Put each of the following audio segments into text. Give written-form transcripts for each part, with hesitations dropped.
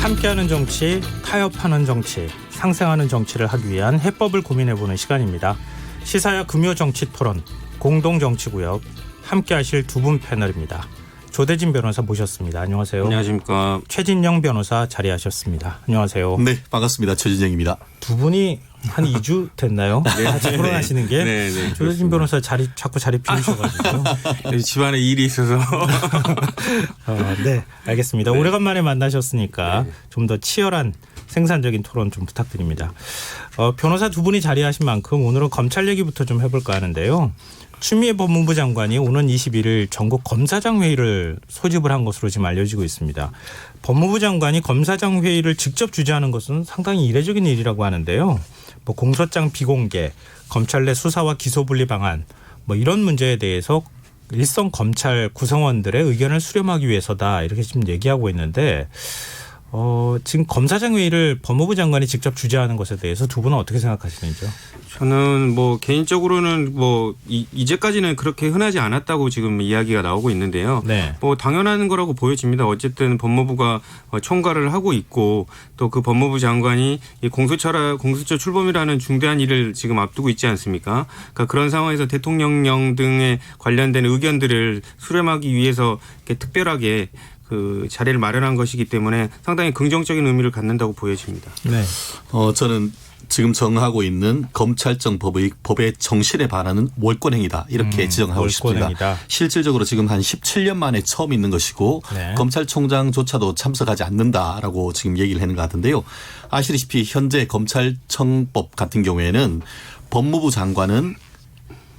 함께하는 정치, 타협하는 정치, 상생하는 정치를 하기 위한 해법을 고민해보는 시간입니다. 시사야 금요정치 토론, 공동정치구역, 함께하실 두 분 패널입니다. 조대진 변호사 모셨습니다. 안녕하세요. 안녕하십니까. 최진영 변호사 자리하셨습니다. 안녕하세요. 네, 반갑습니다. 최진영입니다. 두 분이 한 2주 됐나요? 같이 토론하시는 게. 네, 조대진 변호사 자꾸 자리 비우셔가지고. 집안에 일이 있어서. 네, 알겠습니다. 네. 오래간만에 만나셨으니까 네. 좀 더 치열한 생산적인 토론 좀 부탁드립니다. 변호사 두 분이 자리하신 만큼 오늘은 검찰 얘기부터 좀 해볼까 하는데요. 추미애 법무부 장관이 오는 21일 전국 검사장 회의를 소집을 한 것으로 지금 알려지고 있습니다. 법무부 장관이 검사장 회의를 직접 주재하는 것은 상당히 이례적인 일이라고 하는데요. 뭐 공소장 비공개, 검찰 내 수사와 기소분리 방안, 뭐 이런 문제에 대해서 일선 검찰 구성원들의 의견을 수렴하기 위해서다 이렇게 지금 얘기하고 있는데 지금 검사장 회의를 법무부 장관이 직접 주재하는 것에 대해서 두 분은 어떻게 생각하시는지요? 저는 뭐 개인적으로는 뭐 이제까지는 그렇게 흔하지 않았다고 지금 이야기가 나오고 있는데요. 네. 뭐 당연한 거라고 보여집니다. 어쨌든 법무부가 총괄을 하고 있고 또 그 법무부 장관이 이 공수처 출범이라는 중대한 일을 지금 앞두고 있지 않습니까? 그러니까 그런 상황에서 대통령령 등에 관련된 의견들을 수렴하기 위해서 이렇게 특별하게 그 자리를 마련한 것이기 때문에 상당히 긍정적인 의미를 갖는다고 보여집니다. 네. 저는 지금 정하고 있는 검찰청 법의 정신에 반하는 월권행위다 이렇게 지정하고 월권행위다. 싶습니다. 실질적으로 지금 한 17년 만에 처음 있는 것이고 네. 검찰총장조차도 참석하지 않는다라고 지금 얘기를 하는 것 같은데요. 아시다시피 현재 검찰청법 같은 경우에는 법무부 장관은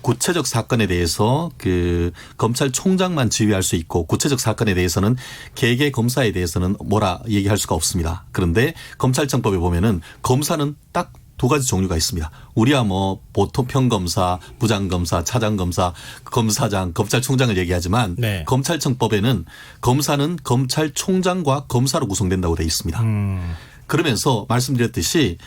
구체적 사건에 대해서 그 검찰총장만 지휘할 수 있고 구체적 사건에 대해서는 개개 검사에 대해서는 뭐라 얘기할 수가 없습니다. 그런데 검찰청법에 보면은 검사는 딱 두 가지 종류가 있습니다. 우리야 뭐 보통 평검사, 부장검사, 차장검사, 검사장, 검찰총장을 얘기하지만 네. 검찰청법에는 검사는 검찰총장과 검사로 구성된다고 되어 있습니다. 그러면서 말씀드렸듯이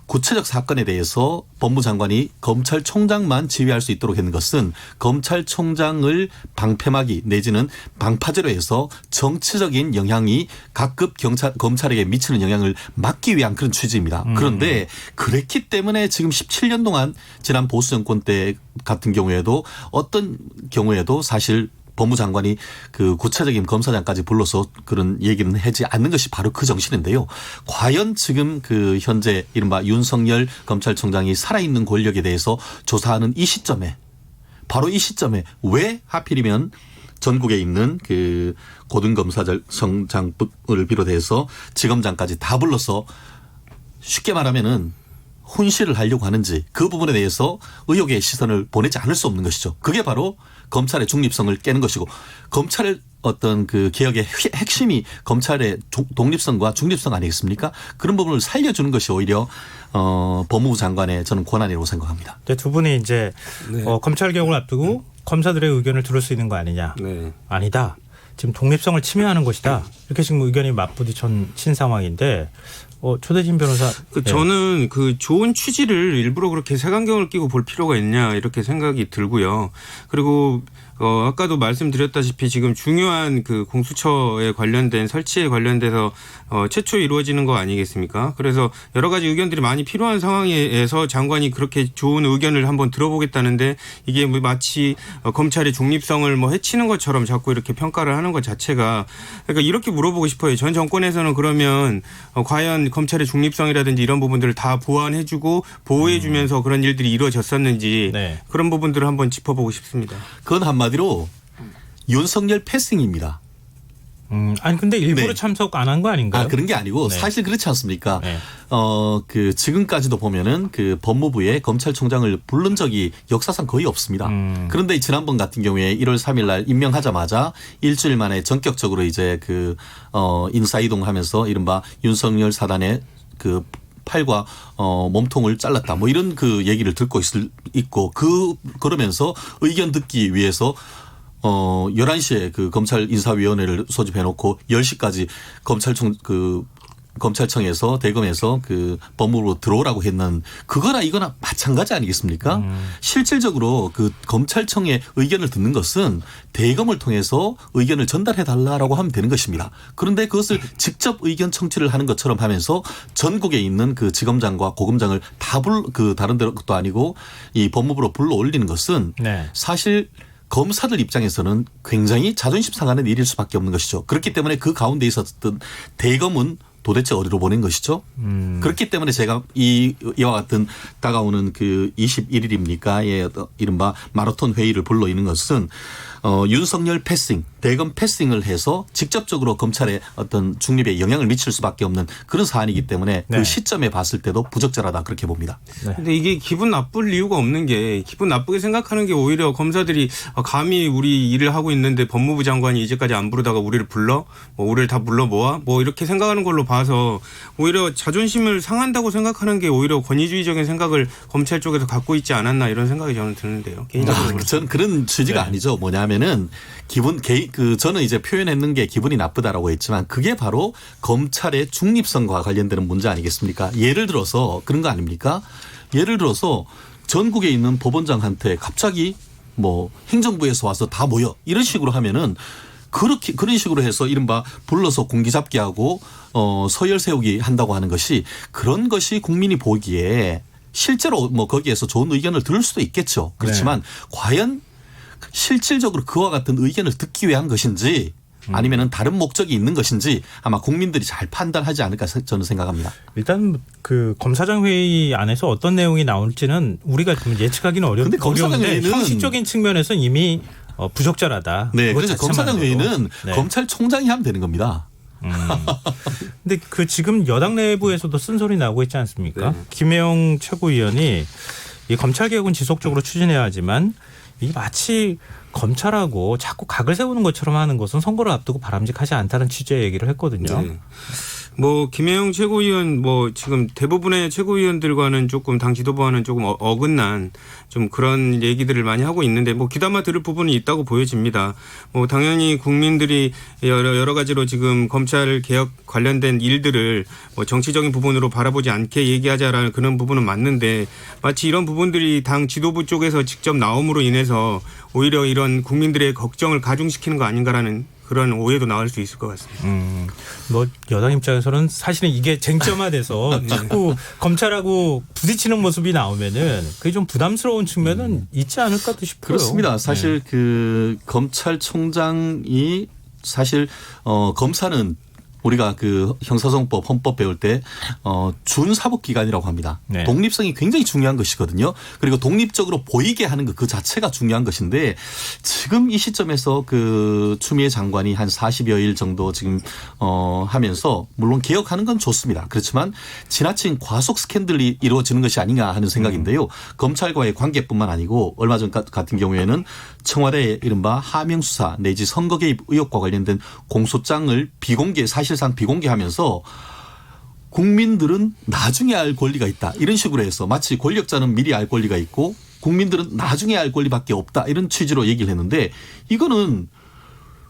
구체적 사건에 대해서 법무장관이 검찰총장만 지휘할 수 있도록 하는 것은 검찰총장을 방패막이 내지는 방파제로 해서 정치적인 영향이 각급 검찰에게 미치는 영향을 막기 위한 그런 취지입니다. 그런데 그랬기 때문에 지금 17년 동안 지난 보수 정권 때 같은 경우에도 어떤 경우에도 사실 법무장관이 그 구체적인 검사장까지 불러서 그런 얘기는 하지 않는 것이 바로 그 정신인데요. 과연 지금 그 현재 이른바 윤석열 검찰총장이 살아있는 권력에 대해서 조사하는 이 시점에 바로 이 시점에 왜 하필이면 전국에 있는 그 고등검사청장을 비롯해서 지검장까지 다 불러서 쉽게 말하면은 훈시를 하려고 하는지 그 부분에 대해서 의혹의 시선을 보내지 않을 수 없는 것이죠. 그게 바로 검찰의 중립성을 깨는 것이고 검찰의 어떤 그 개혁의 핵심이 검찰의 독립성과 중립성 아니겠습니까? 그런 부분을 살려주는 것이 오히려 법무부 장관의 저는 권한이라고 생각합니다. 두 분이 이제 네. 검찰 개혁을 앞두고 검사들의 의견을 들을 수 있는 거 아니냐? 네. 아니다. 지금 독립성을 침해하는 것이다. 이렇게 지금 의견이 맞부딪힌 상황인데 조대진 변호사. 저는 그 좋은 취지를 일부러 그렇게 색안경을 끼고 볼 필요가 있냐 이렇게 생각이 들고요. 그리고 아까도 말씀드렸다시피 지금 중요한 그 공수처에 관련된 설치에 관련돼서 최초 이루어지는 거 아니겠습니까? 그래서 여러 가지 의견들이 많이 필요한 상황에서 장관이 그렇게 좋은 의견을 한번 들어보겠다는데 이게 마치 검찰의 중립성을 뭐 해치는 것처럼 자꾸 이렇게 평가를 하는 것 자체가 그러니까 이렇게 물어보고 싶어요. 전 정권에서는 그러면 과연 검찰의 중립성이라든지 이런 부분들을 다 보완해주고 보호해주면서 그런 일들이 이루어졌었는지 네. 그런 부분들을 한번 짚어보고 싶습니다. 그건 한마디로 윤석열 패싱입니다. 아니 근데 일부러 네. 참석 안 한 거 아닌가요? 그런 게 아니고 네. 사실 그렇지 않습니까? 네. 그 지금까지도 보면은 그 법무부에 검찰총장을 부른 적이 역사상 거의 없습니다. 그런데 지난번 같은 경우에 1월 3일 날 임명하자마자 일주일 만에 전격적으로 이제 그 인사 이동하면서 이른바 윤석열 사단의 그 팔과 몸통을 잘랐다. 뭐 이런 그 얘기를 듣고 있고 그러면서 의견 듣기 위해서 11시에 그 검찰 인사위원회를 소집해 놓고 10시까지 검찰청 검찰청에서 대검에서 그 법무부로 들어오라고 했는 그거나 이거나 마찬가지 아니겠습니까? 실질적으로 그 검찰청의 의견을 듣는 것은 대검을 통해서 의견을 전달해 달라라고 하면 되는 것입니다. 그런데 그것을 직접 의견 청취를 하는 것처럼 하면서 전국에 있는 그 지검장과 고검장을 다 다른 데도 아니고 이 법무부로 불러 올리는 것은 네. 사실 검사들 입장에서는 굉장히 자존심 상하는 일일 수밖에 없는 것이죠. 그렇기 때문에 그 가운데 있었던 대검은 도대체 어디로 보낸 것이죠. 그렇기 때문에 제가 이와 같은 다가오는 그 21일입니까? 예, 이른바 마라톤 회의를 불러 있는 것은 윤석열 패싱, 대검 패싱을 해서 직접적으로 검찰의 어떤 중립에 영향을 미칠 수밖에 없는 그런 사안이기 때문에 네. 그 시점에 봤을 때도 부적절하다 그렇게 봅니다. 네. 근데 이게 기분 나쁠 이유가 없는 게 기분 나쁘게 생각하는 게 오히려 검사들이 감히 우리 일을 하고 있는데 법무부 장관이 이제까지 안 부르다가 우리를 불러? 뭐 우리를 다 불러 모아? 뭐 이렇게 생각하는 걸로 봐서 오히려 자존심을 상한다고 생각하는 게 오히려 권위주의적인 생각을 검찰 쪽에서 갖고 있지 않았나 이런 생각이 저는 드는데요. 개인적으로. 저는 그런 취지가 네. 아니죠. 뭐냐면은 저는 이제 표현했는 게 기분이 나쁘다라고 했지만 그게 바로 검찰의 중립성과 관련되는 문제 아니겠습니까? 예를 들어서 그런 거 아닙니까? 예를 들어서 전국에 있는 법원장한테 갑자기 뭐 행정부에서 와서 다 모여 이런 식으로 하면은 그런 식으로 해서 이른바 불러서 공기잡기 하고 서열 세우기 한다고 하는 것이 그런 것이 국민이 보기에 실제로 뭐 거기에서 좋은 의견을 들을 수도 있겠죠. 그렇지만 과연 실질적으로 그와 같은 의견을 듣기 위한 것인지 아니면은 다른 목적이 있는 것인지 아마 국민들이 잘 판단하지 않을까 저는 생각합니다. 일단 그 검사장 회의 안에서 어떤 내용이 나올지는 우리가 좀 예측하기는 근데 검사장 어려운데 회의는 형식적인 측면에서는 이미 부적절하다. 네, 그것 그래서 검사장 자체만으로도. 회의는 네. 검찰총장이 하면 되는 겁니다. 근데 그 지금 여당 내부에서도 쓴소리 나오고 있지 않습니까? 네. 김혜영 최고위원이 이 검찰 개혁은 지속적으로 추진해야 하지만 이 마치 검찰하고 자꾸 각을 세우는 것처럼 하는 것은 선거를 앞두고 바람직하지 않다는 취지의 얘기를 했거든요. 네. 뭐 김혜영 최고위원 뭐 지금 대부분의 최고위원들과는 조금 당 지도부와는 조금 어긋난 좀 그런 얘기들을 많이 하고 있는데 뭐 귀담아 들을 부분이 있다고 보여집니다. 뭐 당연히 국민들이 여러 가지로 지금 검찰 개혁 관련된 일들을 뭐 정치적인 부분으로 바라보지 않게 얘기하자라는 그런 부분은 맞는데 마치 이런 부분들이 당 지도부 쪽에서 직접 나옴으로 인해서 오히려 이런 국민들의 걱정을 가중시키는 거 아닌가라는 그런 오해도 나올 수 있을 것 같습니다. 뭐 여당 입장에서는 사실은 이게 쟁점화돼서 자꾸 검찰하고 부딪히는 모습이 나오면은 그게 좀 부담스러운 측면은 있지 않을까도 싶어요. 그렇습니다. 사실 그 검찰총장이 사실 검사는 우리가 그 형사소송법 헌법 배울 때 준사법기관이라고 합니다. 네. 독립성이 굉장히 중요한 것이거든요. 그리고 독립적으로 보이게 하는 것 그 자체가 중요한 것인데 지금 이 시점에서 그 추미애 장관이 한 40여일 정도 지금 하면서 물론 개혁하는 건 좋습니다. 그렇지만 지나친 과속 스캔들이 이루어지는 것이 아닌가 하는 생각인데요. 검찰과의 관계뿐만 아니고 얼마 전 같은 경우에는 청와대의 이른바 하명수사 내지 선거 개입 의혹과 관련된 공소장을 사실상 비공개하면서 국민들은 나중에 알 권리가 있다. 이런 식으로 해서 마치 권력자는 미리 알 권리가 있고 국민들은 나중에 알 권리밖에 없다. 이런 취지로 얘기를 했는데 이거는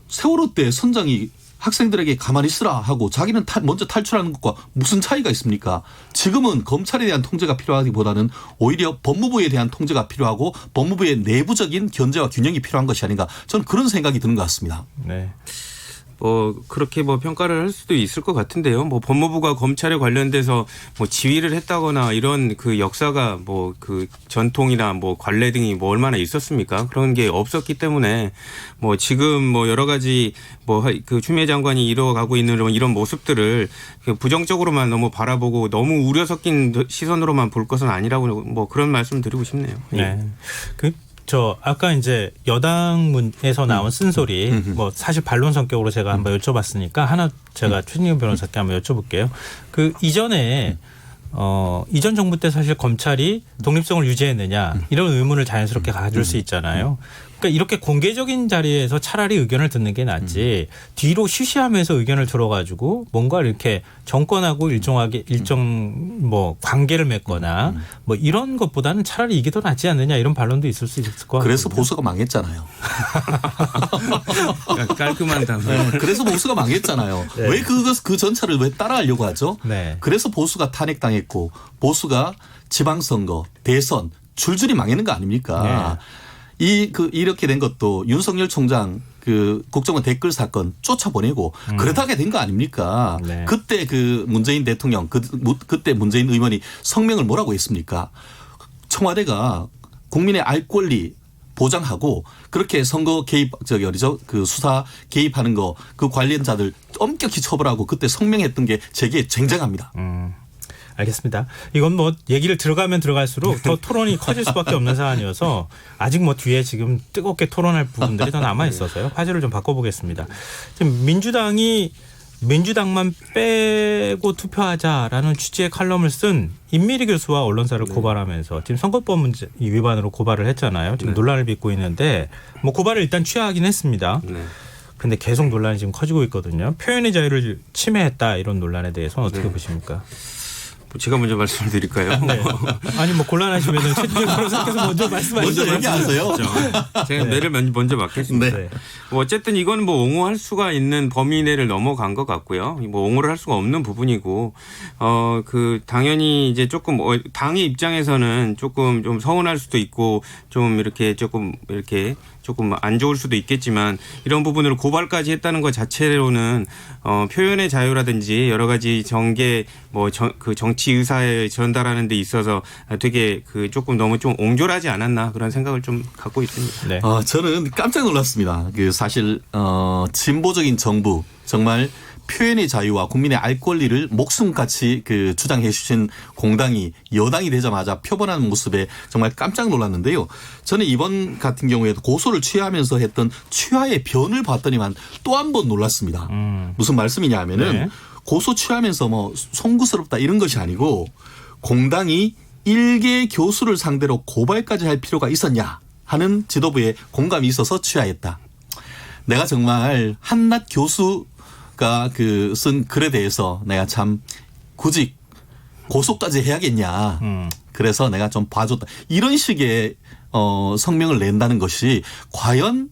세월호 때 선장이 학생들에게 가만히 있으라 하고 자기는 먼저 탈출하는 것과 무슨 차이가 있습니까? 지금은 검찰에 대한 통제가 필요하기보다는 오히려 법무부에 대한 통제가 필요하고 법무부의 내부적인 견제와 균형이 필요한 것이 아닌가 저는 그런 생각이 드는 것 같습니다. 네. 그렇게 평가를 할 수도 있을 것 같은데요. 법무부가 검찰에 관련돼서 지휘를 했다거나 이런 그 역사가 그 전통이나 관례 등이 얼마나 있었습니까? 그런 게 없었기 때문에 지금 여러 가지 그 추미애 장관이 이뤄가고 있는 이런 모습들을 부정적으로만 너무 바라보고 너무 우려 섞인 시선으로만 볼 것은 아니라고 그런 말씀을 드리고 싶네요. 네. 아까 이제 여당에서 나온 쓴소리, 사실 반론 성격으로 제가 한번 여쭤봤으니까 하나 제가 최진경 변호사께 한번 여쭤볼게요. 이전에, 이전 정부 때 사실 검찰이 독립성을 유지했느냐 이런 의문을 자연스럽게 가질 수 있잖아요. 그러니까 이렇게 공개적인 자리에서 차라리 의견을 듣는 게 낫지 뒤로 쉬쉬하면서 의견을 들어가지고 뭔가 이렇게 정권하고 일정 뭐 관계를 맺거나 뭐 이런 것보다는 차라리 이게 더 낫지 않느냐 이런 반론도 있을 수 있을 것 같아요. 그래서 보수가 망했잖아요. 깔끔한 단어. 그래서 보수가 망했잖아요. 네. 왜 그 전차를 왜 따라하려고 하죠? 네. 그래서 보수가 탄핵당했고 보수가 지방선거, 대선 줄줄이 망하는 거 아닙니까? 이렇게 된 것도 윤석열 총장 그 국정원 댓글 사건 쫓아보내고 그러다가 된 거 아닙니까? 네. 그때 그 문재인 대통령 그때 문재인 의원이 성명을 뭐라고 했습니까? 청와대가 국민의 알 권리 보장하고 그렇게 선거 개입 그 수사 개입하는 거 그 관련자들 엄격히 처벌하고 그때 성명했던 게 제게 쟁쟁합니다. 알겠습니다. 이건 뭐 얘기를 들어가면 들어갈수록 더 토론이 커질 수밖에 없는 사안이어서 아직 뭐 뒤에 지금 뜨겁게 토론할 부분들이 더 남아 있어서요. 화제를 좀 바꿔보겠습니다. 지금 민주당만 빼고 투표하자라는 취지의 칼럼을 쓴 임미리 교수와 언론사를 고발하면서 지금 선거법 문제 위반으로 고발을 했잖아요. 지금 논란을 빚고 있는데 뭐 고발을 일단 취하하긴 했습니다. 네. 근데 계속 논란이 지금 커지고 있거든요. 표현의 자유를 침해했다 이런 논란에 대해서는 어떻게 보십니까? 제가 먼저 말씀을 드릴까요? 네. 아니 뭐 곤란하시면 최진영 변호사께서 먼저 말씀하시죠. 먼저 얘기하세요. 제가 매를 먼저 맡겠습니다. 네. 뭐 어쨌든 이건 뭐 옹호할 수가 있는 범위 내를 넘어간 것 같고요. 뭐 옹호를 할 수가 없는 부분이고, 그 당연히 이제 조금 당의 입장에서는 조금 좀 서운할 수도 있고 좀 이렇게 조금 안 좋을 수도 있겠지만 이런 부분을 고발까지 했다는 것 자체로는 표현의 자유라든지 여러 가지 정계 그 정치 의사에 전달하는 데 있어서 되게 그 조금 너무 좀 옹졸하지 않았나 그런 생각을 좀 갖고 있습니다. 네. 저는 깜짝 놀랐습니다. 그 사실 진보적인 정부 정말 표현의 자유와 국민의 알 권리를 목숨같이 그 주장해 주신 공당이 여당이 되자마자 표본하는 모습에 정말 깜짝 놀랐는데요. 저는 이번 같은 경우에도 고소를 취하하면서 했던 취하의 변을 봤더니만 또 한 번 놀랐습니다. 무슨 말씀이냐 하면은 네. 고소 취하면서 뭐 송구스럽다 이런 것이 아니고 공당이 일개 교수를 상대로 고발까지 할 필요가 있었냐 하는 지도부의 공감이 있어서 취하했다. 내가 정말 한낱 교수 그 쓴 글에 대해서 내가 참 굳이 고소까지 해야겠냐. 그래서 내가 좀 봐줬다. 이런 식의 성명을 낸다는 것이 과연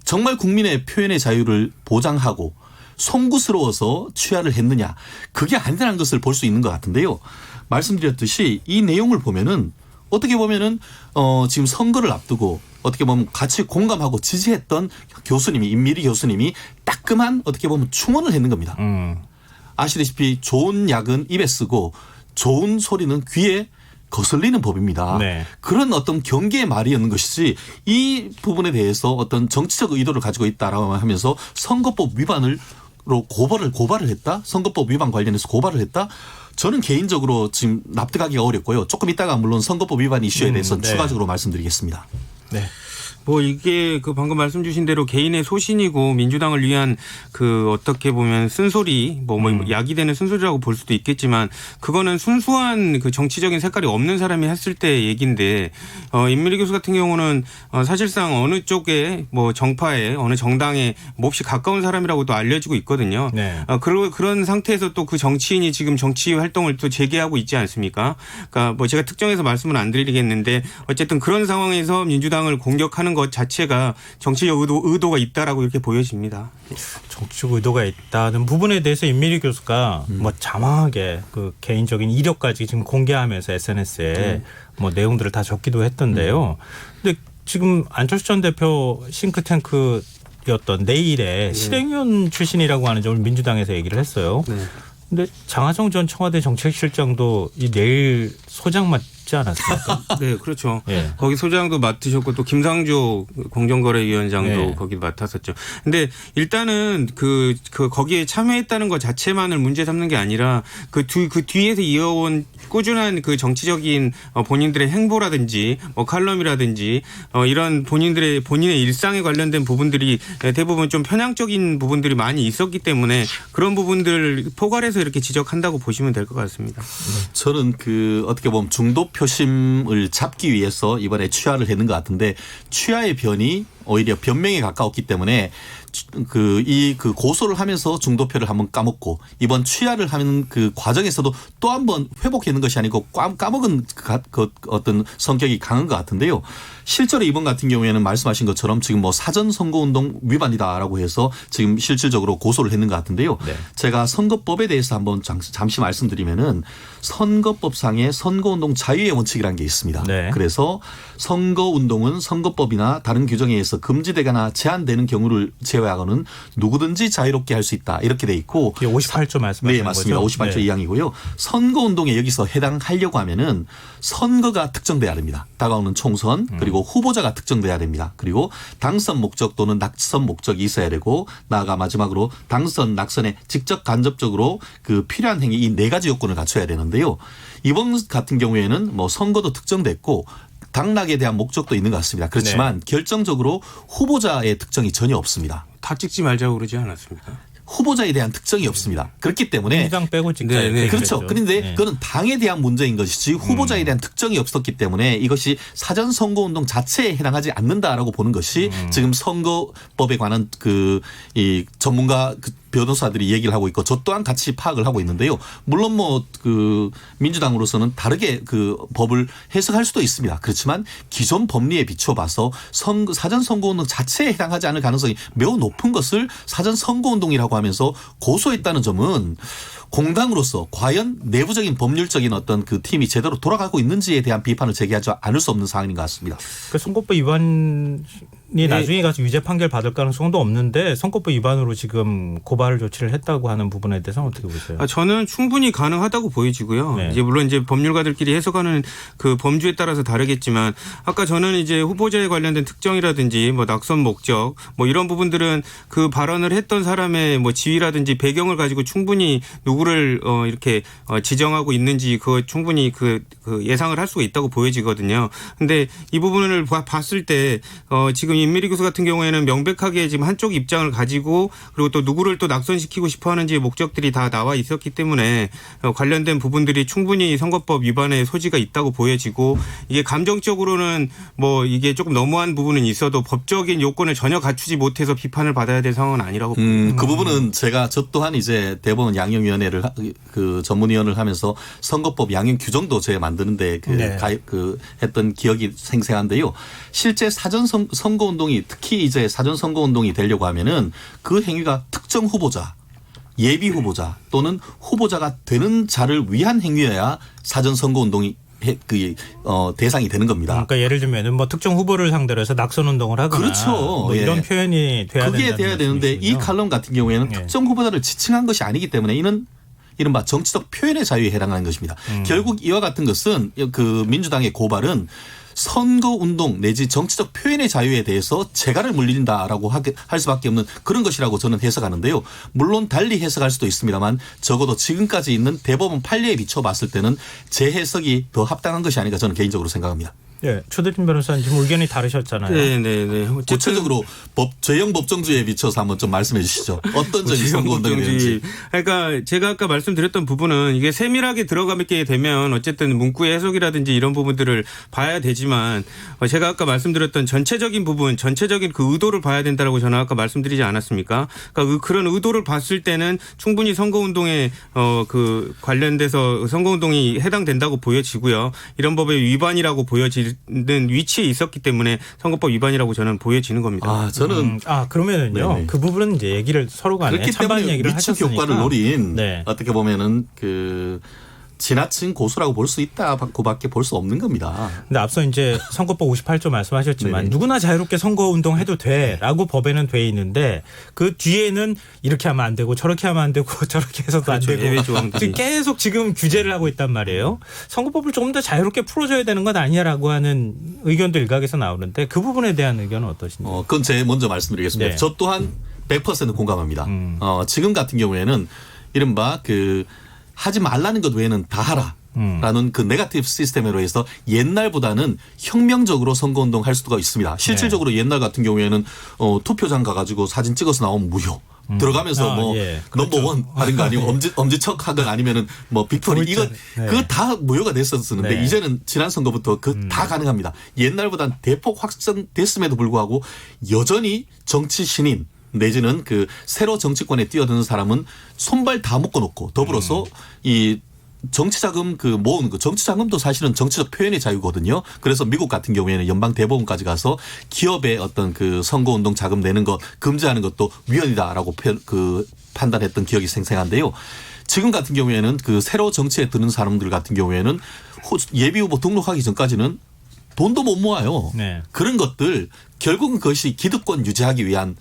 정말 국민의 표현의 자유를 보장하고 송구스러워서 취하를 했느냐. 그게 아니라는 것을 볼 수 있는 것 같은데요. 말씀드렸듯이 이 내용을 보면은 어떻게 보면은 지금 선거를 앞두고 어떻게 보면 같이 공감하고 지지했던 교수님이 임미리 교수님이 따끔한 어떻게 보면 충원을 했는 겁니다. 아시다시피 좋은 약은 입에 쓰고 좋은 소리는 귀에 거슬리는 법입니다. 네. 그런 어떤 경계의 말이었는 것이지 이 부분에 대해서 어떤 정치적 의도를 가지고 있다라고 하면서 선거법 위반으로 고발을 했다. 선거법 위반 관련해서 고발을 했다. 저는 개인적으로 지금 납득하기가 어렵고요. 조금 이따가 물론 선거법 위반 이슈에 대해서는 네. 추가적으로 말씀드리겠습니다. 네. 뭐 이게 그 방금 말씀 주신 대로 개인의 소신이고 민주당을 위한 그 어떻게 보면 쓴소리 뭐 약이 되는 쓴소리라고 볼 수도 있겠지만 그거는 순수한 그 정치적인 색깔이 없는 사람이 했을 때 얘기인데 임미리 교수 같은 경우는 사실상 어느 쪽에 뭐 정파에 어느 정당에 몹시 가까운 사람이라고도 알려지고 있거든요. 네. 그런 상태에서 또 그 정치인이 지금 정치 활동을 또 재개하고 있지 않습니까? 그러니까 뭐 제가 특정해서 말씀은 안 드리겠는데 어쨌든 그런 상황에서 민주당을 공격하는 것 자체가 정치적 의도가 있다라고 이렇게 보여집니다. 정치적 의도가 있다는 부분에 대해서 임미리 교수가 뭐 장황하게 그 개인적인 이력까지 지금 공개하면서 SNS에 뭐 내용들을 다 적기도 했던데요. 근데 지금 안철수 전 대표 싱크탱크였던 내일에 실행위원 출신이라고 하는 점을 민주당에서 얘기를 했어요. 네. 근데 장하정 전 청와대 정책실장도 이 내일 소장 맡지 않았습니까? 네, 그렇죠. 예. 거기 소장도 맡으셨고 또 김상조 공정거래위원장도 예. 거기 맡았었죠. 근데 일단은 그 거기에 참여했다는 것 자체만을 문제 삼는 게 아니라 그 뒤에서 이어온 꾸준한 그 정치적인 본인들의 행보라든지 뭐 칼럼이라든지 이런 본인의 일상에 관련된 부분들이 대부분 좀 편향적인 부분들이 많이 있었기 때문에 그런 부분들 포괄해서 이렇게 지적한다고 보시면 될 것 같습니다. 저는 그 어떻게 보면 중도 표심을 잡기 위해서 이번에 취하를 했는 것 같은데 취하의 변이 오히려 변명에 가까웠기 때문에 그 고소를 하면서 중도표를 한번 까먹고 이번 취하를 하는 그 과정에서도 또 한번 회복하는 것이 아니고 까먹은 그 어떤 성격이 강한 것 같은데요. 실제로 이번 같은 경우에는 말씀하신 것처럼 지금 뭐 사전 선거운동 위반이다라고 해서 지금 실질적으로 고소를 했는 것 같은데요. 네. 제가 선거법에 대해서 한번 잠시 말씀드리면은 선거법상의 선거운동 자유의 원칙이라는 게 있습니다. 네. 그래서 선거운동은 선거법이나 다른 규정에 의해서 금지되거나 제한되는 경우를 제외하고는 누구든지 자유롭게 할 수 있다 이렇게 돼 있고 58조 말씀하시는 네, 맞습니다. 거죠? 58조 네. 2항이고요. 선거운동에 여기서 해당하려고 하면은 선거가 특정돼야 됩니다. 다가오는 총선 그리고 후보자가 특정돼야 됩니다. 그리고 당선 목적 또는 낙선 목적이 있어야 되고 나아가 마지막으로 당선 낙선에 직접 간접적으로 그 필요한 행위 이 네 가지 요건을 갖춰야 되는데요. 이번 같은 경우에는 뭐 선거도 특정됐고 당락에 대한 목적도 있는 것 같습니다. 그렇지만 결정적으로 후보자의 특정이 전혀 없습니다. 다 찍지 말자고 그러지 않았습니까? 후보자에 대한 특정이 없습니다. 그렇기 때문에 민주당 빼고 찍자. 네, 네. 그렇죠. 그런데 네. 그거는 당에 대한 문제인 것이지 후보자에 대한 특정이 없었기 때문에 이것이 사전 선거운동 자체에 해당하지 않는다라고 보는 것이 지금 선거법에 관한 이 전문가 변호사들이 얘기를 하고 있고 저 또한 같이 파악을 하고 있는데요. 물론 뭐 민주당으로서는 다르게 그 법을 해석할 수도 있습니다. 그렇지만 기존 법리에 비춰봐서 사전 선거운동 자체에 해당하지 않을 가능성이 매우 높은 것을 사전 선거운동이라고 하면서 고소했다는 점은 공당으로서 과연 내부적인 법률적인 어떤 그 팀이 제대로 돌아가고 있는지에 대한 비판을 제기하지 않을 수 없는 상황인 것 같습니다. 그 선거법 위반이 나중에 가서 유죄 판결 받을 가능성도 없는데 선거법 위반으로 지금 고발 조치를 했다고 하는 부분에 대해서는 어떻게 보세요? 저는 충분히 가능하다고 보여지고요. 네. 이제 물론 이제 법률가들끼리 해석하는 그 범주에 따라서 다르겠지만 아까 저는 이제 후보자에 관련된 특정이라든지 뭐 낙선 목적 뭐 이런 부분들은 그 발언을 했던 사람의 뭐 지위라든지 배경을 가지고 충분히 누구를 이렇게 지정하고 있는지 그거 충분히 그 예상을 할 수가 있다고 보여지거든요. 근데 이 부분을 봤을 때 지금 임미리 교수 같은 경우에는 명백하게 지금 한쪽 입장을 가지고 그리고 또 누구를 또 낙선시키고 싶어 하는지 목적들이 다 나와 있었기 때문에 관련된 부분들이 충분히 선거법 위반의 소지가 있다고 보여지고 이게 감정적으로는 뭐 이게 조금 너무한 부분은 있어도 법적인 요건을 전혀 갖추지 못해서 비판을 받아야 될 상황은 아니라고 봅니다. 그 부분은 저 또한 이제 대법원 양형위원회를 그 전문위원을 하면서 선거법 양형 규정도 제가 만드는데 했던 기억이 생생한데요. 실제 사전 선거운동이 특히 이제 사전 선거운동이 되려고 하면은 그 행위가 특정 후보자, 예비 후보자 또는 후보자가 되는 자를 위한 행위여야 사전 선거운동이 대상이 되는 겁니다. 그러니까 예를 들면 뭐 특정 후보를 상대로 해서 낙선 운동을 하거나 그렇죠. 뭐 이런 표현이 돼야 그게 돼야 되는데 이 칼럼 같은 경우에는 특정 후보자를 지칭한 것이 아니기 때문에 이는 이른바 정치적 표현의 자유에 해당하는 것입니다. 결국 이와 같은 것은 그 민주당의 고발은 선거운동 내지 정치적 표현의 자유에 대해서 재갈을 물린다라고 할 수밖에 없는 그런 것이라고 저는 해석하는데요. 물론 달리 해석할 수도 있습니다만 적어도 지금까지 있는 대법원 판례에 비춰봤을 때는 제 해석이 더 합당한 것이 아닌가 저는 개인적으로 생각합니다. 네, 최대진 변호사님 지금 의견이 다르셨잖아요. 네. 구체적으로 죄형 법정주의에 비춰서 한번 좀 말씀해 주시죠. 어떤 점이 선거운동이었는지. 그러니까 제가 아까 말씀드렸던 부분은 이게 세밀하게 들어가게 되면 어쨌든 문구의 해석이라든지 이런 부분들을 봐야 되지만 제가 아까 말씀드렸던 전체적인 부분, 전체적인 그 의도를 봐야 된다라고 저는 아까 말씀드리지 않았습니까? 그러니까 그런 의도를 봤을 때는 충분히 선거운동에 그 관련돼서 선거운동이 해당된다고 보여지고요. 이런 법의 위반이라고 보여지는 위치에 있었기 때문에 선거법 위반이라고 저는 보여지는 겁니다. 저는 그러면은요. 네네. 그 부분은 이제 얘기를 서로 간에 그렇기 찬반 때문에 얘기를 미측 하셨으니까. 효과를 노린 네. 어떻게 보면은 지나친 고수라고 볼 수 있다고밖에 볼 수 없는 겁니다. 근데 앞서 이제 선거법 58조 말씀하셨지만 네네. 누구나 자유롭게 선거운동해도 돼라고 법에는 돼 있는데 그 뒤에는 이렇게 하면 안 되고 저렇게 하면 안 되고 저렇게 해서도 안 그렇죠. 되고 예외 조항들이. 계속 지금 규제를 하고 있단 말이에요. 선거법을 조금 더 자유롭게 풀어줘야 되는 것 아니냐라고 하는 의견도 일각에서 나오는데 그 부분에 대한 의견은 어떠신지? 그건 제가 먼저 말씀드리겠습니다. 네. 저 또한 100% 공감합니다. 지금 같은 경우에는 이른바 하지 말라는 것 외에는 다 하라. 라는 그 네거티브 시스템으로 해서 옛날보다는 혁명적으로 선거운동 할 수가 있습니다. 실질적으로 옛날 같은 경우에는 투표장 가가지고 사진 찍어서 나오면 무효. 들어가면서 뭐 예. 넘버원 하는 거 아니면 엄지척 하건 아니면은 뭐 빅토리 이거 네. 그거 다 무효가 됐었는데 네. 이제는 지난 선거부터 그 다 가능합니다. 옛날보다 대폭 확장됐음에도 불구하고 여전히 정치 신인 내지는 그 새로 정치권에 뛰어드는 사람은 손발 다 묶어놓고 더불어서 이 정치자금 그 모으는 거 정치자금도 사실은 정치적 표현의 자유거든요. 그래서 미국 같은 경우에는 연방 대법원까지 가서 기업의 어떤 그 선거운동 자금 내는 것 금지하는 것도 위헌이다라고 판단했던 기억이 생생한데요. 지금 같은 경우에는 그 새로 정치에 드는 사람들 같은 경우에는 예비 후보 등록하기 전까지는 돈도 못 모아요. 네. 그런 그런 것들 결국은 그것이 기득권 유지하기 위한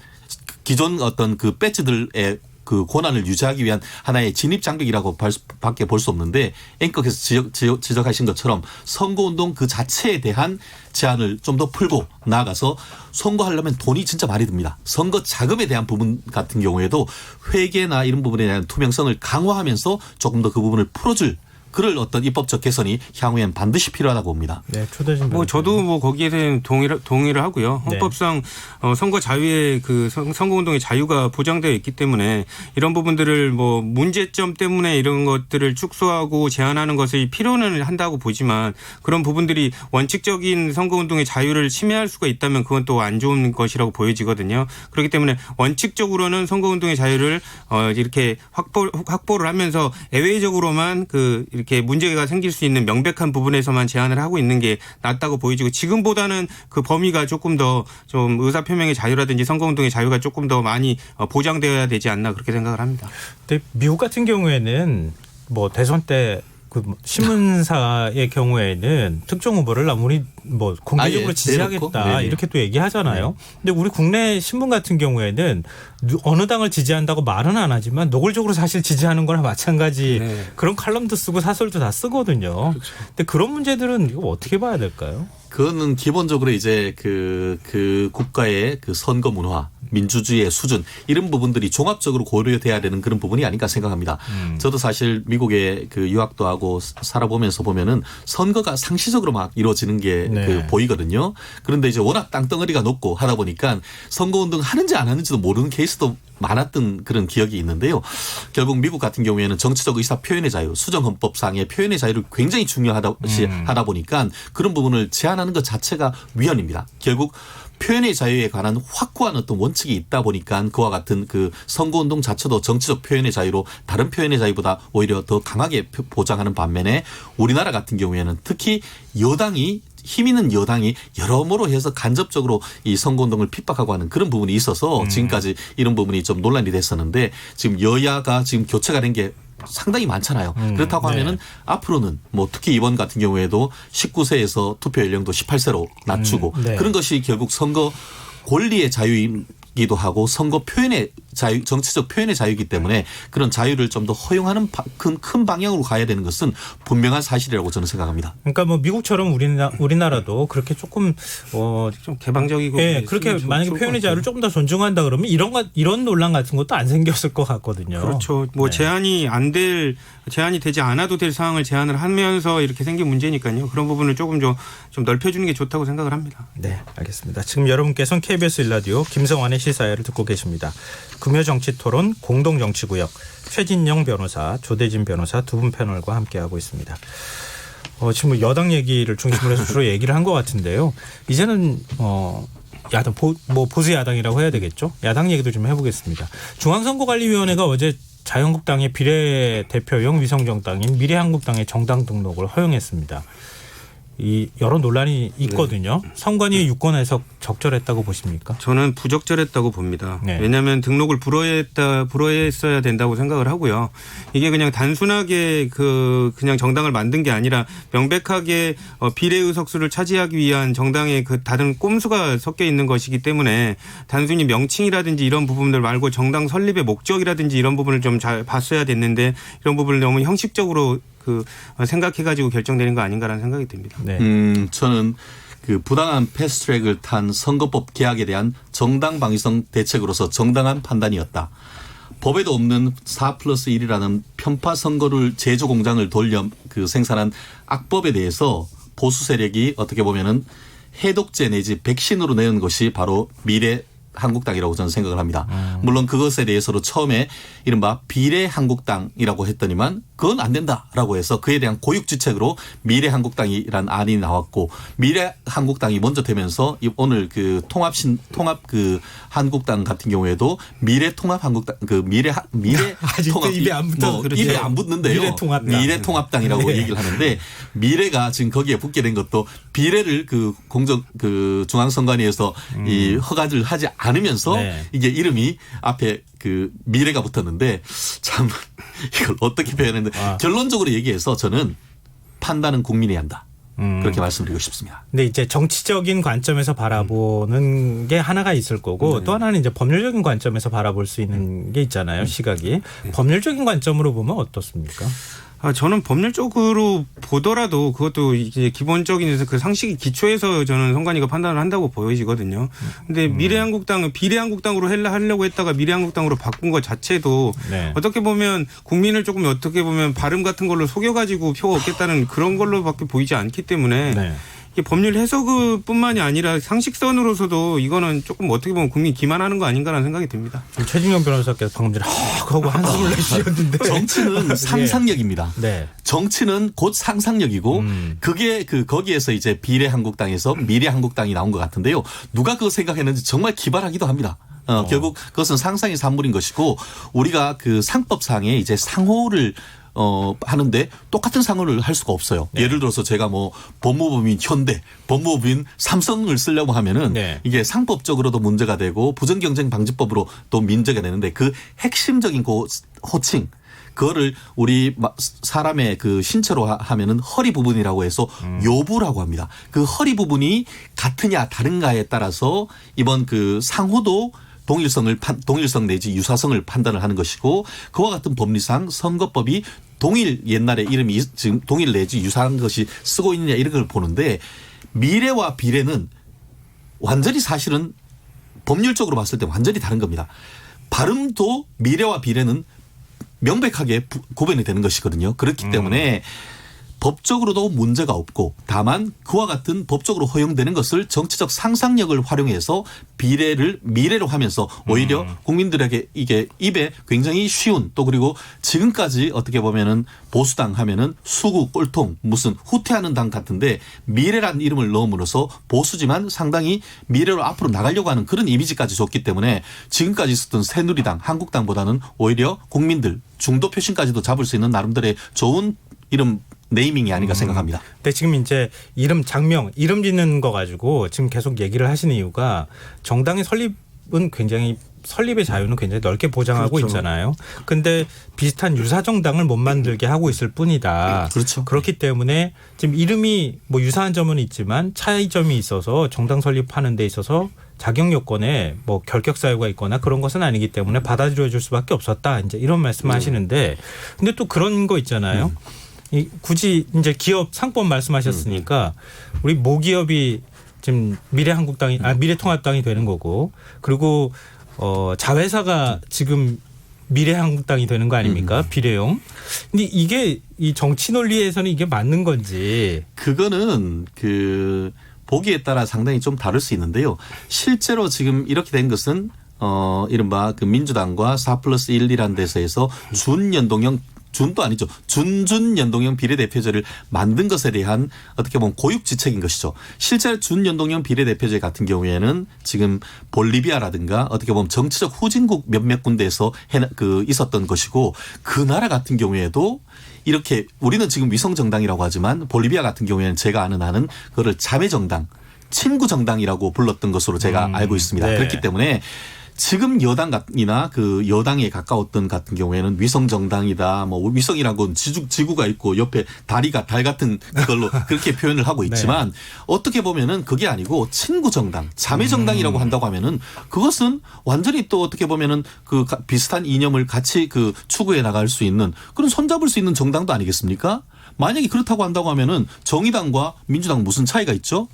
기존 어떤 그 배지들의 그 권한을 유지하기 위한 하나의 진입 장벽이라고 밖에 볼 수 없는데 앵커께서 지적하신 것처럼 선거운동 그 자체에 대한 제한을 좀 더 풀고 나아가서 선거하려면 돈이 진짜 많이 듭니다. 선거 자금에 대한 부분 같은 경우에도 회계나 이런 부분에 대한 투명성을 강화하면서 조금 더 그 부분을 풀어줄 그럴 어떤 입법적 개선이 향후엔 반드시 필요하다고 봅니다. 네, 초대진 뭐 저도 뭐 거기에 대해 동의를 하고요. 헌법상 선거 자유의 그 선거운동의 자유가 보장되어 있기 때문에 이런 부분들을 뭐 문제점 때문에 이런 것들을 축소하고 제한하는 것이 필요는 한다고 보지만 그런 부분들이 원칙적인 선거운동의 자유를 침해할 수가 있다면 그건 또 안 좋은 것이라고 보여지거든요. 그렇기 때문에 원칙적으로는 선거운동의 자유를 이렇게 확보를 하면서 예외적으로만 이렇게 문제가 생길 수 있는 명백한 부분에서만 제한을 하고 있는 게 낫다고 보여지고 지금보다는 그 범위가 조금 더 좀 의사표명의 자유라든지 선거운동의 자유가 조금 더 많이 보장되어야 되지 않나 그렇게 생각을 합니다. 근데 미국 같은 경우에는 뭐 대선 때 그 신문사의 경우에는 특정 후보를 아무리 뭐 공개적으로 지지하겠다 이렇게 또 얘기하잖아요. 근데 우리 국내 신문 같은 경우에는 어느 당을 지지한다고 말은 안 하지만 노골적으로 사실 지지하는 거나 마찬가지 그런 칼럼도 쓰고 사설도 다 쓰거든요. 그렇죠. 근데 그런 문제들은 이거 어떻게 봐야 될까요? 그거는 기본적으로 이제 그 국가의 그 선거 문화, 민주주의의 수준 이런 부분들이 종합적으로 고려돼야 되는 그런 부분이 아닌가 생각합니다. 저도 사실 미국에 그 유학도 하고 살아보면서 보면은 선거가 상시적으로 막 이루어지는 게 그 보이거든요. 그런데 이제 워낙 땅덩어리가 높고 하다 보니까 선거운동 하는지 안 하는지도 모르는 케이스도 많았던 그런 기억이 있는데요. 결국 미국 같은 경우에는 정치적 의사 표현의 자유, 수정헌법상의 표현의 자유를 굉장히 중요하다 보니까 그런 부분을 제한하는 것 자체가 위헌입니다. 결국 표현의 자유에 관한 확고한 어떤 원칙이 있다 보니까 그와 같은 그 선거운동 자체도 정치적 표현의 자유로 다른 표현의 자유보다 오히려 더 강하게 보장하는 반면에 우리나라 같은 경우에는 특히 힘 있는 여당이 여러모로 해서 간접적으로 이 선거운동을 핍박하고 하는 그런 부분이 있어서 지금까지 이런 부분이 좀 논란이 됐었는데 지금 여야가 지금 교체가 된 게 상당히 많잖아요. 그렇다고 하면은 앞으로는 뭐 특히 이번 같은 경우에도 19세에서 투표 연령도 18세로 낮추고 그런 것이 결국 선거 권리의 자유이기도 하고 선거 표현의 자유, 정치적 표현의 자유이기 때문에 그런 자유를 좀 더 허용하는 큰 방향으로 가야 되는 것은 분명한 사실이라고 저는 생각합니다. 그러니까 뭐 미국처럼 우리나라도 그렇게 조금 좀 개방적이고 그렇게 만약에 표현의 자유를 조금 더 존중한다 그러면 이런 논란 같은 것도 안 생겼을 것 같거든요. 그렇죠. 뭐 제한이 되지 않아도 될 사항을 제한을 하면서 이렇게 생긴 문제니까요. 그런 부분을 조금 좀 넓혀주는 게 좋다고 생각을 합니다. 네, 알겠습니다. 지금 여러분께서는 KBS 1라디오 김성환의 시사회를 듣고 계십니다. 금요정치토론 공동정치구역 최진영 변호사, 조대진 변호사 두 분 패널과 함께하고 있습니다. 지금 뭐 여당 얘기를 중심으로 해서 주로 얘기를 한 것 같은데요. 이제는 야당 보수 야당이라고 해야 되겠죠. 야당 얘기도 좀 해보겠습니다. 중앙선거관리위원회가 어제 자유한국당의 비례대표용 위성정당인 미래한국당의 정당 등록을 허용했습니다. 이 여러 논란이 있거든요. 선관위의 유권 해석 적절했다고 보십니까? 저는 부적절했다고 봅니다. 네. 왜냐하면 등록을 불허했어야 된다고 생각을 하고요. 이게 그냥 단순하게 그냥 정당을 만든 게 아니라 명백하게 비례 의석수를 차지하기 위한 정당의 그 다른 꼼수가 섞여 있는 것이기 때문에 단순히 명칭이라든지 이런 부분들 말고 정당 설립의 목적이라든지 이런 부분을 좀 잘 봤어야 됐는데 이런 부분을 너무 형식적으로 생각해가지고 결정되는 거 아닌가라는 생각이 듭니다. 네. 저는 그 부당한 패스트트랙을 탄 선거법 개혁에 대한 정당 방위성 대책으로서 정당한 판단이었다. 법에도 없는 4+1이라는 편파 선거를 제조 공장을 돌려 생산한 악법에 대해서 보수 세력이 어떻게 보면은 해독제 내지 백신으로 내는 것이 바로 미래 한국당이라고 저는 생각을 합니다. 물론 그것에 대해서도 처음에 이른바 비례한국당이라고 했더니만 그건 안 된다라고 해서 그에 대한 고육지책으로 미래한국당이라는 안이 나왔고 미래한국당이 먼저 되면서 오늘 그 통합 그 한국당 같은 경우에도 미래통합한국당 그 미래통합 입에 안 붙어서 그러지. 입에 안 붙는데요. 미래통합당이라고 네. 얘기를 하는데 미래가 지금 거기에 붙게 된 것도 비례를 그 중앙선관위에서 이 허가를 하지 않으면서 네. 이게 이름이 앞에 그 미래가 붙었는데 참 이걸 어떻게 표현했는데 결론적으로 얘기해서 저는 판단은 국민이 한다. 그렇게 말씀드리고 싶습니다. 근데 이제 정치적인 관점에서 바라보는 게 하나가 있을 거고 또 하나는 이제 법률적인 관점에서 바라볼 수 있는 게 있잖아요. 시각이. 법률적인 관점으로 보면 어떻습니까? 저는 법률적으로 보더라도 그것도 이제 기본적인 그 상식이 기초에서 저는 선관위가 판단을 한다고 보여지거든요. 근데 미래한국당은 비례한국당으로 하려고 했다가 미래한국당으로 바꾼 것 자체도 네. 어떻게 보면 국민을 조금 어떻게 보면 발음 같은 걸로 속여가지고 표가 얻겠다는 그런 걸로밖에 보이지 않기 때문에 네. 이게 법률 해석뿐만이 아니라 상식선으로서도 이거는 조금 어떻게 보면 국민 기만하는 거 아닌가라는 생각이 듭니다. 최진경 변호사께서 방금 전에 하고 한숨을 내쉬었는데 정치는 상상력입니다. 네. 정치는 곧 상상력이고 그게 거기에서 이제 비례한국당에서 미래한국당이 나온 것 같은데요. 누가 그거 생각했는지 정말 기발하기도 합니다. 결국 그것은 상상의 산물인 것이고 우리가 그 상법상에 이제 상호를 하는데 똑같은 상호를 할 수가 없어요. 네. 예를 들어서 제가 뭐 법무법인 현대, 법무법인 삼성을 쓰려고 하면은 네. 이게 상법적으로도 문제가 되고 부정경쟁방지법으로 또 문제가 되는데 그 핵심적인 그 호칭 그거를 우리 사람의 그 신체로 하면은 허리 부분이라고 해서 요부라고 합니다. 그 허리 부분이 같으냐 다른가에 따라서 이번 그 상호도 동일성 내지 유사성을 판단을 하는 것이고 그와 같은 법리상 선거법이 옛날에 이름이 지금 동일 내지 유사한 것이 쓰고 있느냐 이런 걸 보는데 미래와 비례는 완전히 사실은 법률적으로 봤을 때 완전히 다른 겁니다. 발음도 미래와 비례는 명백하게 구분이 되는 것이거든요. 그렇기 때문에 법적으로도 문제가 없고 다만 그와 같은 법적으로 허용되는 것을 정치적 상상력을 활용해서 미래로 하면서 오히려 국민들에게 이게 입에 굉장히 쉬운 또 그리고 지금까지 어떻게 보면은 보수당 하면은 수구 꼴통 무슨 후퇴하는 당 같은데 미래라는 이름을 넣음으로써 보수지만 상당히 미래로 앞으로 나가려고 하는 그런 이미지까지 줬기 때문에 지금까지 있었던 새누리당 한국당보다는 오히려 국민들 중도 표심까지도 잡을 수 있는 나름대로의 좋은 이름 네이밍이 아닌가 생각합니다. 근데 지금 이제 장명, 이름 짓는 거 가지고 지금 계속 얘기를 하시는 이유가 정당의 설립의 자유는 굉장히 넓게 보장하고 그렇죠. 있잖아요. 근데 비슷한 유사 정당을 못 만들게 하고 있을 뿐이다. 그렇죠. 그렇기 때문에 지금 이름이 뭐 유사한 점은 있지만 차이점이 있어서 정당 설립하는 데 있어서 자격 요건에 뭐 결격 사유가 있거나 그런 것은 아니기 때문에 받아들여 줄 수밖에 없었다. 이제 이런 말씀하시는데 근데 또 그런 거 있잖아요. 굳이 이제 기업 상법 말씀하셨으니까 우리 모기업이 지금 미래통합당이 되는 거고 그리고 자회사가 지금 미래한국당이 되는 거 아닙니까? 비례용. 근데 이게 이 정치 논리에서는 이게 맞는 건지. 그거는 보기에 따라 상당히 좀 다를 수 있는데요. 실제로 지금 이렇게 된 것은 이른바 그 민주당과 4+1이라는 데서에서 준도 아니죠. 준연동형 비례대표제를 만든 것에 대한 어떻게 보면 고육지책인 것이죠. 실제 준연동형 비례대표제 같은 경우에는 지금 볼리비아라든가 어떻게 보면 정치적 후진국 몇몇 군데에서 있었던 것이고 그 나라 같은 경우에도 이렇게 우리는 지금 위성정당이라고 하지만 볼리비아 같은 경우에는 제가 아는 한은 그거를 자매정당, 친구정당이라고 불렀던 것으로 제가 알고 있습니다. 네. 그렇기 때문에 지금 여당이나 그 여당에 가까웠던 같은 경우에는 위성정당이다. 뭐 위성이라는 건 지구가 있고 옆에 다리가 달 같은 그걸로 그렇게 표현을 하고 있지만 어떻게 보면은 그게 아니고 친구정당, 자매정당이라고 한다고 하면은 그것은 완전히 또 어떻게 보면은 그 비슷한 이념을 같이 추구해 나갈 수 있는 그런 손잡을 수 있는 정당도 아니겠습니까? 만약에 그렇다고 한다고 하면은 정의당과 민주당 무슨 차이가 있죠?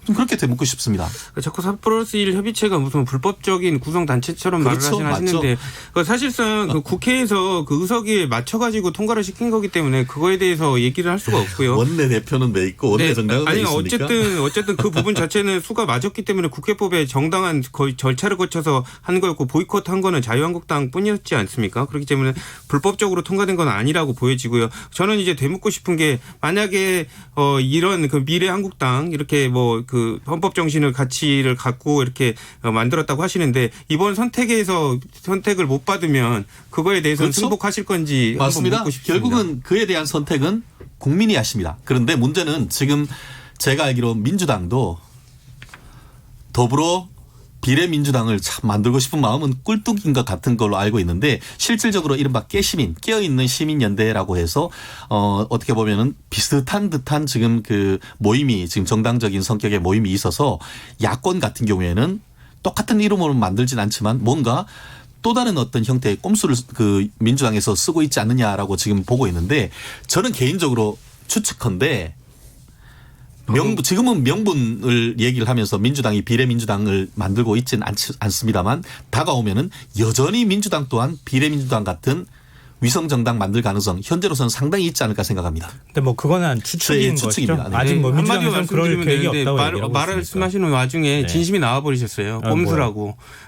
좀 그렇게 되묻고 싶습니다. 자꾸 4+1 협의체가 무슨 불법적인 구성단체처럼 그렇죠. 말을 하시는데 사실상 그 국회에서 그 의석에 맞춰가지고 통과를 시킨 거기 때문에 그거에 대해서 얘기를 할 수가 없고요. 원내 대표는 왜 있고 원내 정당은 왜 아니 있습니까? 어쨌든 그 부분 자체는 수가 맞았기 때문에 국회법에 정당한 거의 절차를 거쳐서 한 거였고 보이콧한 거는 자유한국당뿐이었지 않습니까? 그렇기 때문에 불법적으로 통과된 건 아니라고 보여지고요. 저는 이제 되묻고 싶은 게 만약에 이런 그 미래 한국당 이렇게 뭐 그 헌법 정신을 가치를 갖고 이렇게 만들었다고 하시는데 이번 선택에서 선택을 못 받으면 그거에 대해서 그렇죠? 승복하실 건지 맞습니다. 한번 묻고 싶습니다. 결국은 그에 대한 선택은 국민이 하십니다. 그런데 문제는 지금 제가 알기로 민주당도 더불어 비례민주당을 참 만들고 싶은 마음은 꿀뚝인 것 같은 걸로 알고 있는데 실질적으로 이른바 깨시민, 깨어있는 시민연대라고 해서 어떻게 보면은 비슷한 듯한 지금 그 모임이 지금 정당적인 성격의 모임이 있어서 야권 같은 경우에는 똑같은 이름으로 만들진 않지만 뭔가 또 다른 어떤 형태의 꼼수를 그 민주당에서 쓰고 있지 않느냐라고 지금 보고 있는데 저는 개인적으로 추측컨대 지금은 명분을 얘기를 하면서 민주당이 비례민주당을 만들고 있지는 않습니다만 다가오면은 여전히 민주당 또한 비례민주당 같은 위성정당 만들 가능성 현재로서는 상당히 있지 않을까 생각합니다. 근데 뭐 그거는 추측인 추측입니다. 거죠. 네. 아직 뭐 민주당에서는 그럴 계획이 되는데 없다고 얘기를 하고 말씀하시는 와중에 네. 진심이 나와버리셨어요.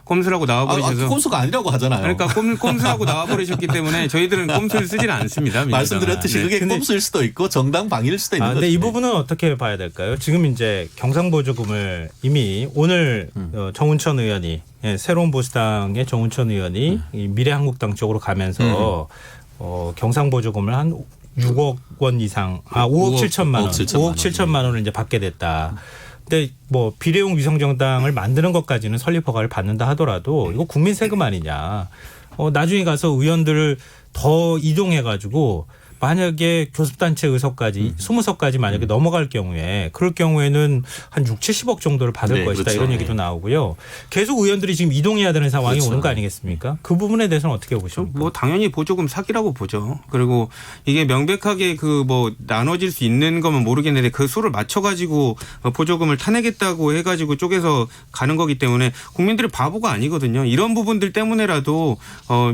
꼼수라고 나와버리셔서. 꼼수가 아니라고 하잖아요. 그러니까 꼼수라고 나와버리셨기 때문에 저희들은 꼼수를 쓰지는 않습니다. 말씀드렸듯이 그게 꼼수일 수도 있고 정당 방위일 수도 있는 거죠. 근데 이 부분은 어떻게 봐야 될까요? 지금 이제 경상보조금을 이미 오늘 정운천 의원이 새로운 보수당의 정운천 의원이 이 미래한국당 쪽으로 가면서 경상보조금을 한 6억 원 이상, 5억 7천만 원, 5억 7천만 원을 이제 받게 됐다. 근데 뭐 비례용 위성정당을 만드는 것까지는 설립 허가를 받는다 하더라도 이거 국민 세금 아니냐. 나중에 가서 의원들을 더 이동해 가지고 만약에 교섭단체 의석까지 20석까지 만약에 넘어갈 경우에 그럴 경우에는 한 6, 70억 정도를 받을 네, 것이다. 그렇죠. 이런 얘기도 나오고요. 계속 의원들이 지금 이동해야 되는 상황이 그렇죠. 오는 거 아니겠습니까? 그 부분에 대해서는 어떻게 보십니까? 뭐 당연히 보조금 사기라고 보죠. 그리고 이게 명백하게 그 뭐 나눠질 수 있는 거면 모르겠는데 그 수를 맞춰가지고 보조금을 타내겠다고 해가지고 쪼개서 가는 거기 때문에 국민들이 바보가 아니거든요. 이런 부분들 때문에라도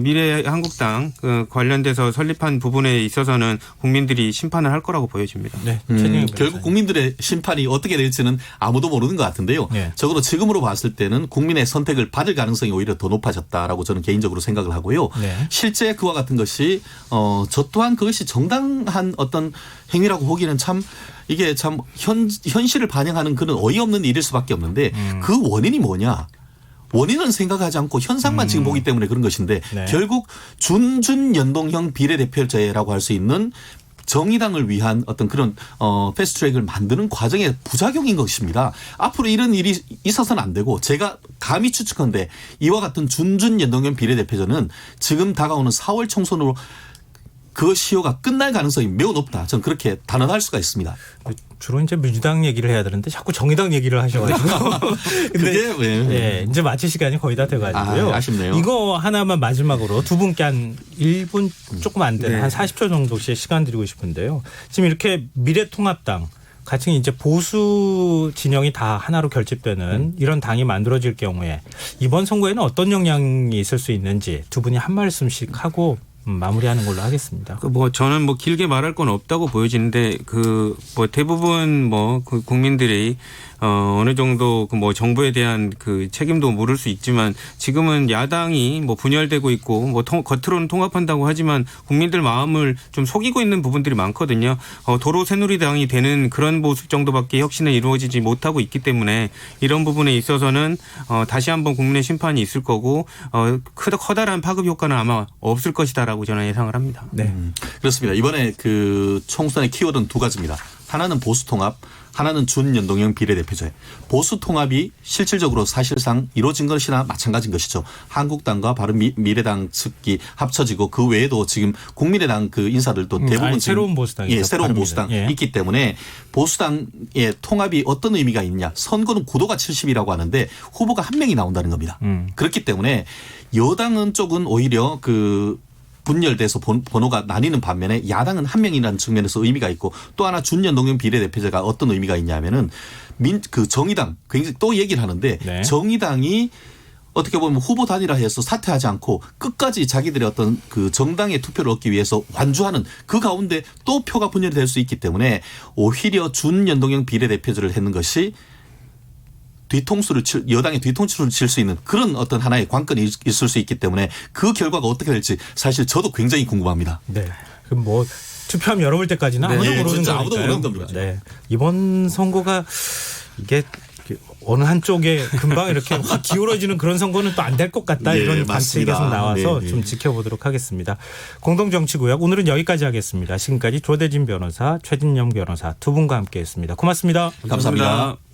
미래한국당 관련돼서 설립한 부분에 있어서는 국민들이 심판을 할 거라고 보여집니다. 네, 결국 국민들의 심판이 어떻게 될지는 아무도 모르는 것 같은데요. 네. 적어도 지금으로 봤을 때는 국민의 선택을 받을 가능성이 오히려 더 높아졌다라고 저는 개인적으로 생각을 하고요. 네. 실제 그와 같은 것이 저 또한 그것이 정당한 어떤 행위라고 보기에는 참 이게 참 현실을 반영하는 그런 어이없는 일일 수밖에 없는데 그 원인이 뭐냐. 원인은 생각하지 않고 현상만 지금 보기 때문에 그런 것인데 네. 결국 준연동형 비례대표제라고 할 수 있는 정의당을 위한 어떤 그런 패스트트랙을 만드는 과정의 부작용인 것입니다. 앞으로 이런 일이 있어서는 안 되고 제가 감히 추측컨대 이와 같은 준연동형 비례대표제는 지금 다가오는 4월 총선으로 그 시효가 끝날 가능성이 매우 높다. 저는 그렇게 단언할 수가 있습니다. 주로 이제 민주당 얘기를 해야 되는데 자꾸 정의당 얘기를 하셔가지고. 근데 그게 왜? 예, 이제 마칠 시간이 거의 다 돼가지고요. 아쉽네요. 이거 하나만 마지막으로 두 분께 한 1분 조금 안 되는 네. 한 40초 정도씩 시간 드리고 싶은데요. 지금 이렇게 미래통합당 같이 이제 보수 진영이 다 하나로 결집되는 이런 당이 만들어질 경우에 이번 선거에는 어떤 영향이 있을 수 있는지 두 분이 한 말씀씩 하고 마무리하는 걸로 하겠습니다. 뭐 저는 뭐 길게 말할 건 없다고 보여지는데 그 뭐 대부분 뭐 그 국민들이 어느 정도 그 뭐 정부에 대한 그 책임도 물을 수 있지만 지금은 야당이 뭐 분열되고 있고 뭐 겉으로는 통합한다고 하지만 국민들 마음을 좀 속이고 있는 부분들이 많거든요. 도로 새누리당이 되는 그런 모습 정도밖에 혁신은 이루어지지 못하고 있기 때문에 이런 부분에 있어서는 다시 한번 국민의 심판이 있을 거고 커다란 파급 효과는 아마 없을 것이다라고 저는 예상을 합니다. 네. 그렇습니다. 이번에 그 총선의 키워드는 두 가지입니다. 하나는 보수통합, 하나는 준연동형 비례대표제. 보수통합이 실질적으로 사실상 이루어진 것이나 마찬가지인 것이죠. 한국당과 바른미래당 측이 합쳐지고 그 외에도 지금 국민의당 그 인사들도 대부분 아니, 새로운 보수당이죠. 예, 새로운 보수당 있기 때문에 보수당의 통합이 어떤 의미가 있냐. 선거는 구도가 70이라고 하는데 후보가 한 명이 나온다는 겁니다. 그렇기 때문에 여당은 쪽은 오히려 그 분열돼서 번호가 나뉘는 반면에 야당은 한 명이라는 측면에서 의미가 있고 또 하나 준연동형 비례대표제가 어떤 의미가 있냐면은 그 정의당 굉장히 또 얘기를 하는데 네. 정의당이 어떻게 보면 후보 단일화해서 사퇴하지 않고 끝까지 자기들의 어떤 그 정당의 투표를 얻기 위해서 완주하는 그 가운데 또 표가 분열이 될 수 있기 때문에 오히려 준연동형 비례대표제를 했는 것이 여당의 뒤통수를 칠 수 있는 그런 어떤 하나의 관건이 있을 수 있기 때문에 그 결과가 어떻게 될지 사실 저도 굉장히 궁금합니다. 네. 그럼 뭐 투표함 열어볼 때까지는 아무도 네, 모르는 진짜 거니까요. 아무도 모르는 겁니다. 네. 이번 선거가 이게 어느 한쪽에 금방 이렇게 확 기울어지는 그런 선거는 또 안 될 것 같다 네, 이런 관측이 맞습니다. 계속 나와서 네, 네. 좀 지켜보도록 하겠습니다. 공동정치구역 오늘은 여기까지 하겠습니다. 지금까지 조대진 변호사, 최진영 변호사 두 분과 함께했습니다. 고맙습니다. 감사합니다.